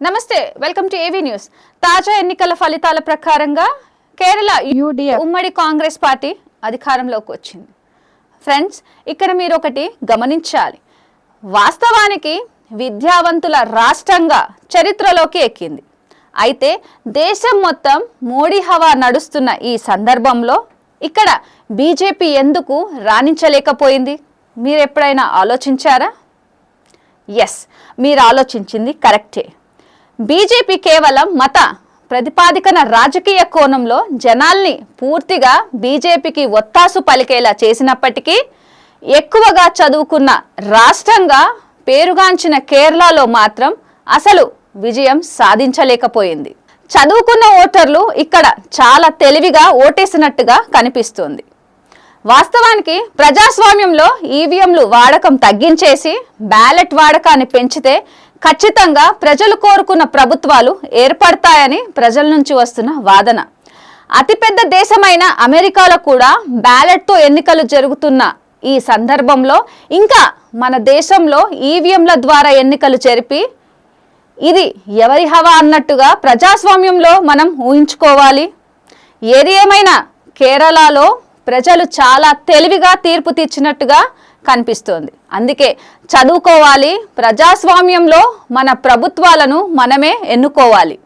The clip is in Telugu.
నమస్తే వెల్కమ్ టు ఏవీ న్యూస్. తాజా ఎన్నికల ఫలితాల ప్రకారంగా కేరళ ఉమ్మడి కాంగ్రెస్ పార్టీ అధికారంలోకి వచ్చింది. ఫ్రెండ్స్, ఇక్కడ మీరు ఒకటి గమనించాలి. వాస్తవానికి విద్యావంతుల రాష్ట్రంగా చరిత్రలోకి ఎక్కింది. అయితే దేశం మొత్తం మోడీ హవా నడుస్తున్న ఈ సందర్భంలో ఇక్కడ బీజేపీ ఎందుకు రాణించలేకపోయింది? మీరు ఎప్పుడైనా ఆలోచించారా? ఎస్, మీరు ఆలోచించింది కరెక్టే. బీజేపీ కేవలం మత ప్రతిపాదికన రాజకీయ కోణంలో జనాల్ని పూర్తిగా బీజేపీకి ఒత్తాసు పలికేలా చేసినప్పటికీ ఎక్కువగా చదువుకున్న రాష్ట్రంగా పేరుగాంచిన కేరళలో మాత్రం అసలు విజయం సాధించలేకపోయింది. చదువుకున్న ఓటర్లు ఇక్కడ చాలా తెలివిగా ఓటేసినట్టుగా కనిపిస్తుంది. వాస్తవానికి ప్రజాస్వామ్యంలో ఈవీఎంలు వాడకం తగ్గించేసి బ్యాలెట్ వాడకాన్ని పెంచితే ఖచ్చితంగా ప్రజలు కోరుకున్న ప్రభుత్వాలు ఏర్పడతాయని ప్రజల నుంచి వస్తున్న వాదన. అతిపెద్ద దేశమైన అమెరికాలో కూడా బ్యాలెట్తో ఎన్నికలు జరుగుతున్న ఈ సందర్భంలో ఇంకా మన దేశంలో ఈవీఎంల ద్వారా ఎన్నికలు జరిపి ఇది ఎవరి హవా అన్నట్టుగా ప్రజాస్వామ్యంలో మనం ఊహించుకోవాలి. ఏది ఏమైనా కేరళలో ప్రజలు చాలా తెలివిగా తీర్పు తీర్చినట్టుగా కనిపిస్తోంది. అందుకే చదువుకోవాలి, ప్రజాస్వామ్యంలో మన ప్రభుత్వాలను మనమే ఎన్నుకోవాలి.